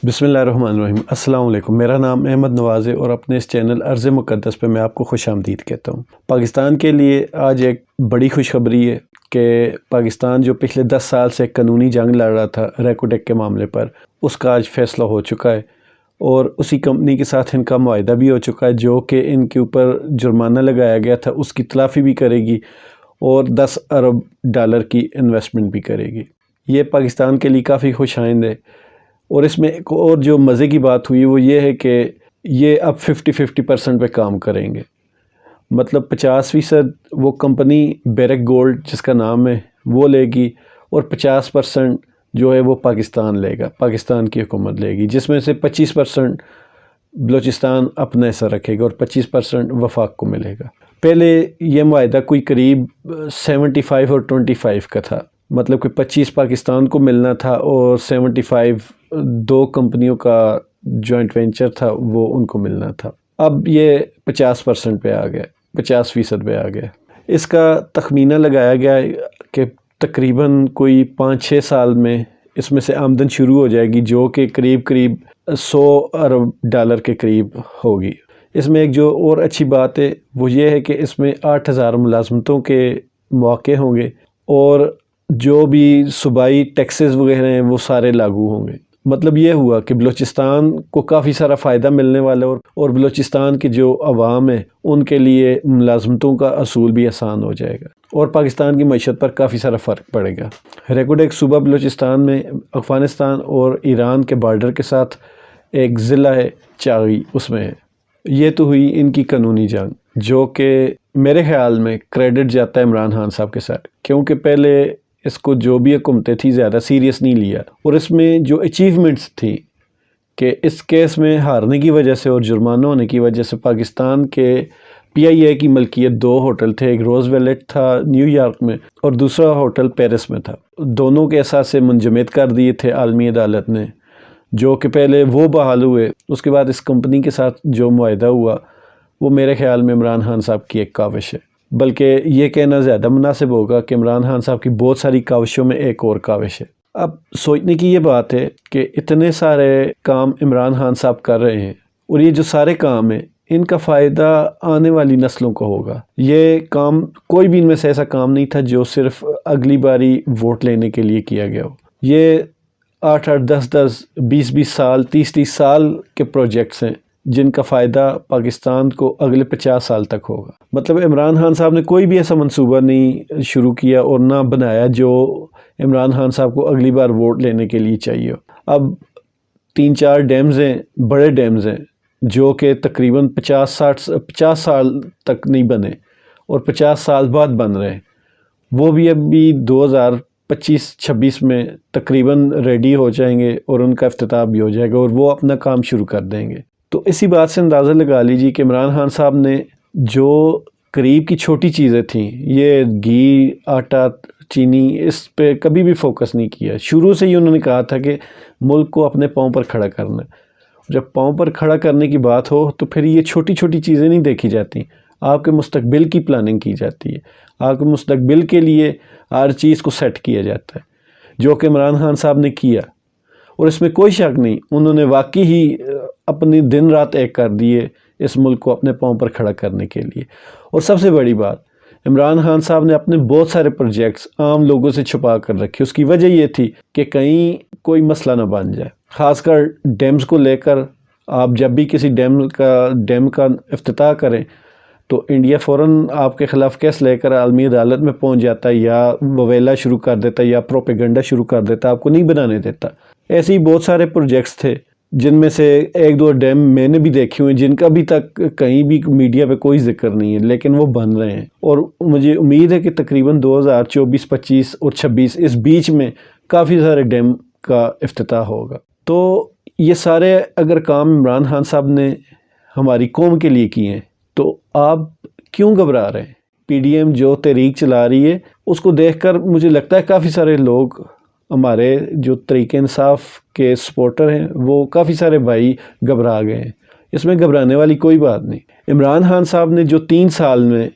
بسم اللہ الرحمن الرحیم۔ السلام علیکم، میرا نام احمد نواز ہے اور اپنے اس چینل ارض مقدس پہ میں آپ کو خوش آمدید کہتا ہوں۔ پاکستان کے لیے آج ایک بڑی خوشخبری ہے کہ پاکستان جو پچھلے 10 سال سے قانونی جنگ لڑ رہا تھا ریکوٹیک کے معاملے پر، اس کا آج فیصلہ ہو چکا ہے اور اسی کمپنی کے ساتھ ان کا معاہدہ بھی ہو چکا ہے جو کہ ان کے اوپر جرمانہ لگایا گیا تھا اس کی تلافی بھی کرے گی اور $10 ارب کی انویسٹمنٹ بھی کرے گی۔ یہ پاکستان کے لیے کافی خوش آئند ہے۔ اور اس میں ایک اور جو مزے کی بات ہوئی وہ یہ ہے کہ یہ اب 50-50% پہ کام کریں گے، مطلب 50% وہ کمپنی بیرک گولڈ جس کا نام ہے وہ لے گی اور 50% جو ہے وہ پاکستان لے گا، پاکستان کی حکومت لے گی، جس میں سے 25% بلوچستان اپنا حصہ رکھے گا اور 25% وفاق کو ملے گا۔ پہلے یہ معاہدہ کوئی قریب 75 اور 25 کا تھا، مطلب کہ 25 پاکستان کو ملنا تھا اور 75 دو کمپنیوں کا جوائنٹ وینچر تھا وہ ان کو ملنا تھا۔ اب یہ 50% پہ آ گیا، 50% پہ آ گیا۔ اس کا تخمینہ لگایا گیا ہے کہ تقریباً کوئی 5-6 سال میں اس میں سے آمدن شروع ہو جائے گی جو کہ قریب $100 ارب کے قریب ہوگی۔ اس میں ایک جو اور اچھی بات ہے وہ یہ ہے کہ اس میں 8,000 ملازمتوں کے مواقع ہوں گے اور جو بھی صوبائی ٹیکسز وغیرہ ہیں وہ سارے لاگو ہوں گے۔ مطلب یہ ہوا کہ بلوچستان کو کافی سارا فائدہ ملنے والا اور بلوچستان کی جو عوام ہے ان کے لیے ملازمتوں کا اصول بھی آسان ہو جائے گا اور پاکستان کی معیشت پر کافی سارا فرق پڑے گا۔ ریکوٹیک صوبہ بلوچستان میں افغانستان اور ایران کے بارڈر کے ساتھ ایک ضلع ہے چاغی، اس میں ہے۔ یہ تو ہوئی ان کی قانونی جنگ جو کہ میرے خیال میں کریڈٹ جاتا ہے عمران خان صاحب کے ساتھ، کیونکہ پہلے اس کو جو بھی حکومتیں تھی زیادہ سیریس نہیں لیا اور اس میں جو اچیومنٹس تھی کہ اس کیس میں ہارنے کی وجہ سے اور جرمانہ ہونے کی وجہ سے پاکستان کے PIA کی ملکیت 2 ہوٹل تھے، ایک روز ویلٹ تھا نیو یارک میں اور دوسرا ہوٹل پیرس میں تھا، دونوں کے اثاثے منجمد کر دیے تھے عالمی عدالت نے، جو کہ پہلے وہ بحال ہوئے۔ اس کے بعد اس کمپنی کے ساتھ جو معاہدہ ہوا وہ میرے خیال میں عمران خان صاحب کی ایک کاوش ہے، بلکہ یہ کہنا زیادہ مناسب ہوگا کہ عمران خان صاحب کی بہت ساری کاوشوں میں ایک اور کاوش ہے۔ اب سوچنے کی یہ بات ہے کہ اتنے سارے کام عمران خان صاحب کر رہے ہیں اور یہ جو سارے کام ہیں ان کا فائدہ آنے والی نسلوں کو ہوگا۔ یہ کام کوئی بھی ان میں سے ایسا کام نہیں تھا جو صرف اگلی باری ووٹ لینے کے لیے کیا گیا ہو۔ یہ 8-8 10-10 20-20 سال 30-30 سال کے پروجیکٹس ہیں جن کا فائدہ پاکستان کو اگلے 50 سال تک ہوگا۔ مطلب عمران خان صاحب نے کوئی بھی ایسا منصوبہ نہیں شروع کیا اور نہ بنایا جو عمران خان صاحب کو اگلی بار ووٹ لینے کے لیے چاہیے ہو۔ اب 3-4 ڈیمز ہیں، بڑے ڈیمز ہیں جو کہ تقریباً 50 سال تک نہیں بنے اور 50 سال بعد بن رہے ہیں، وہ بھی ابھی 2025-26 میں تقریباً ریڈی ہو جائیں گے اور ان کا افتتاح بھی ہو جائے گا اور وہ اپنا کام شروع کر دیں گے۔ تو اسی بات سے اندازہ لگا لیجیے کہ عمران خان صاحب نے جو قریب کی چھوٹی چیزیں تھیں، یہ گھی، آٹا، چینی، اس پہ کبھی بھی فوکس نہیں کیا۔ شروع سے ہی انہوں نے کہا تھا کہ ملک کو اپنے پاؤں پر کھڑا کرنا ہے۔ جب پاؤں پر کھڑا کرنے کی بات ہو تو پھر یہ چھوٹی چھوٹی چیزیں نہیں دیکھی جاتی، آپ کے مستقبل کی پلاننگ کی جاتی ہے، آپ کے مستقبل کے لیے ہر چیز کو سیٹ کیا جاتا ہے، جو کہ عمران خان صاحب نے کیا اور اس میں کوئی شک نہیں، انہوں نے واقعی ہی اپنی دن رات ایک کر دیے اس ملک کو اپنے پاؤں پر کھڑا کرنے کے لیے۔ اور سب سے بڑی بات، عمران خان صاحب نے اپنے بہت سارے پروجیکٹس عام لوگوں سے چھپا کر رکھے۔ اس کی وجہ یہ تھی کہ کہیں کوئی مسئلہ نہ بن جائے، خاص کر ڈیمز کو لے کر۔ آپ جب بھی کسی ڈیم کا افتتاح کریں تو انڈیا فوراً آپ کے خلاف کیس لے کر عالمی عدالت میں پہنچ جاتا ہے یا وویلا شروع کر دیتا ہے یا پروپیگنڈا شروع کر دیتا ہے، آپ کو نہیں بنانے دیتا۔ ایسے ہی بہت سارے پروجیکٹس تھے جن میں سے 1-2 ڈیم میں نے بھی دیکھے ہوئے جن کا ابھی تک کہیں بھی میڈیا پہ کوئی ذکر نہیں ہے، لیکن وہ بن رہے ہیں اور مجھے امید ہے کہ تقریباً 2024 25 اور 26 اس بیچ میں کافی سارے ڈیم کا افتتاح ہوگا۔ تو یہ سارے اگر کام عمران خان صاحب نے ہماری قوم کے لیے کیے ہیں تو آپ کیوں گھبرا رہے ہیں؟ PDM جو تحریک چلا رہی ہے اس کو دیکھ کر مجھے لگتا ہے کافی سارے لوگ، ہمارے جو تحریک انصاف کے سپورٹر ہیں، وہ کافی سارے بھائی گھبرا گئے ہیں۔ اس میں گھبرانے والی کوئی بات نہیں۔ عمران خان صاحب نے جو 3 سال میں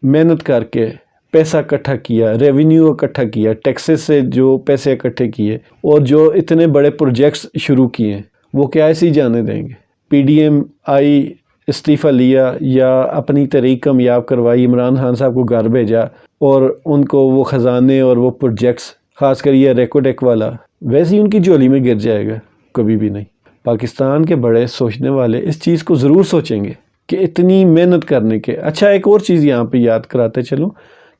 محنت کر کے پیسہ اکٹھا کیا، ریونیو اکٹھا کیا، ٹیکسز سے جو پیسے اکٹھے کیے اور جو اتنے بڑے پروجیکٹس شروع کیے ہیں، وہ کیا ایسے ہی جانے دیں گے؟ پی ڈی ایم آئی، استعفیٰ لیا یا اپنی تحریک کامیاب کروائی، عمران خان صاحب کو گھر بھیجا اور ان کو وہ خزانے اور وہ پروجیکٹس، خاص کر یہ ریکوڈیک والا، ویسے ہی ان کی جھولی میں گر جائے گا؟ کبھی بھی نہیں۔ پاکستان کے بڑے سوچنے والے اس چیز کو ضرور سوچیں گے کہ اتنی محنت کرنے کے۔ اچھا، ایک اور چیز یہاں پہ یاد کراتے چلوں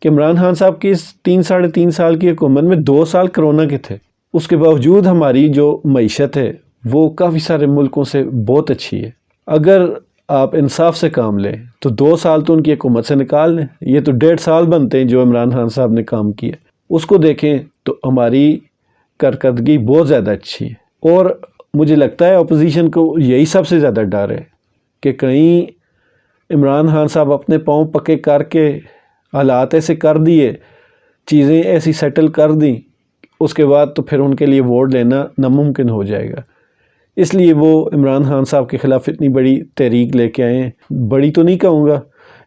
کہ عمران خان صاحب کی اس 3 ساڑھے 3 سال کی حکومت میں 2 سال کرونا کے تھے، اس کے باوجود ہماری جو معیشت ہے وہ کافی سارے ملکوں سے بہت اچھی ہے۔ اگر آپ انصاف سے کام لیں تو 2 سال تو ان کی حکومت سے نکال لیں، یہ تو 1.5 سال بنتے ہیں جو عمران خان صاحب نے کام کیا، اس کو دیکھیں تو ہماری کارکردگی بہت زیادہ اچھی ہے۔ اور مجھے لگتا ہے اپوزیشن کو یہی سب سے زیادہ ڈر ہے کہ کہیں عمران خان صاحب اپنے پاؤں پکے کر کے حالات ایسے کر دیے، چیزیں ایسی سیٹل کر دیں، اس کے بعد تو پھر ان کے لیے ووٹ لینا ناممکن ہو جائے گا۔ اس لیے وہ عمران خان صاحب کے خلاف اتنی بڑی تحریک لے کے آئے ہیں۔ بڑی تو نہیں کہوں گا،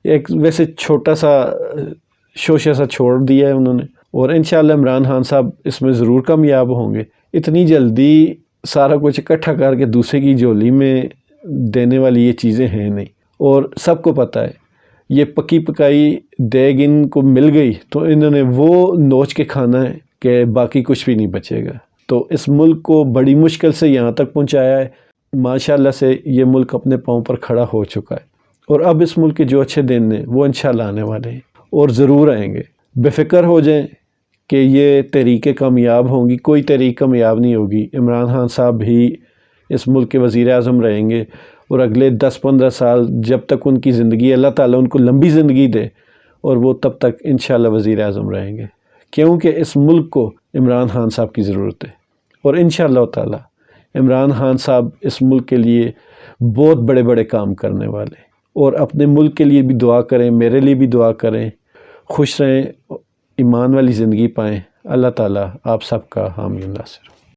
ایک ویسے چھوٹا سا شوشہ سا چھوڑ دیا ہے انہوں نے، اور انشاءاللہ عمران خان صاحب اس میں ضرور کامیاب ہوں گے۔ اتنی جلدی سارا کچھ اکٹھا کر کے دوسرے کی جھولی میں دینے والی یہ چیزیں ہیں نہیں، اور سب کو پتہ ہے یہ پکی پکائی دیگ ان کو مل گئی تو انہوں نے وہ نوچ کے کھانا ہے کہ باقی کچھ بھی نہیں بچے گا۔ تو اس ملک کو بڑی مشکل سے یہاں تک پہنچایا ہے، ماشاءاللہ سے یہ ملک اپنے پاؤں پر کھڑا ہو چکا ہے، اور اب اس ملک کے جو اچھے دن ہیں وہ انشاءاللہ آنے والے ہیں اور ضرور آئیں گے۔ بے فکر ہو جائیں کہ یہ تحریکیں کامیاب ہوں گی، کوئی تحریک کامیاب نہیں ہوگی۔ عمران خان صاحب بھی اس ملک کے وزیر اعظم رہیں گے، اور اگلے 10-15 سال جب تک ان کی زندگی، اللہ تعالیٰ ان کو لمبی زندگی دے، اور وہ تب تک انشاءاللہ وزیر اعظم رہیں گے، کیونکہ اس ملک کو عمران خان صاحب کی ضرورت ہے۔ اور انشاءاللہ تعالیٰ عمران خان صاحب اس ملک کے لیے بہت بڑے بڑے کام کرنے والے، اور اپنے ملک کے لیے بھی دعا کریں، میرے لیے بھی دعا کریں، خوش رہیں، ایمان والی زندگی پائیں۔ اللہ تعالیٰ آپ سب کا حامی و ناصر۔